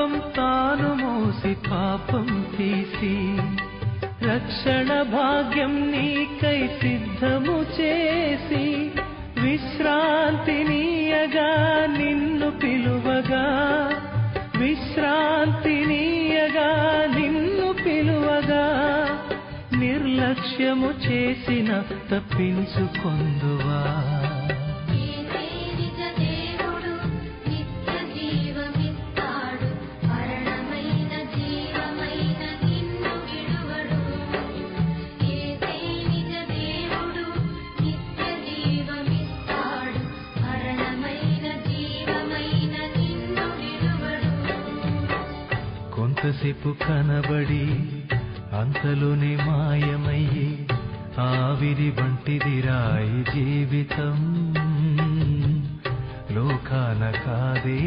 పాపం తాను మోసి పాపం తీసి రక్షణ భాగ్యం నీకై సిద్ధము చేసి విశ్రాంతినీయగా నిన్ను పిలువగా విశ్రాంతినీయగా నిన్ను పిలువగా నిర్లక్ష్యము చేసిన తప్పించుకొందువా కొంతసేపు కనబడి అంతలోనే మాయమయ్యి ఆవిరి వంటిదిరాయి జీవితం లోకాన కాదే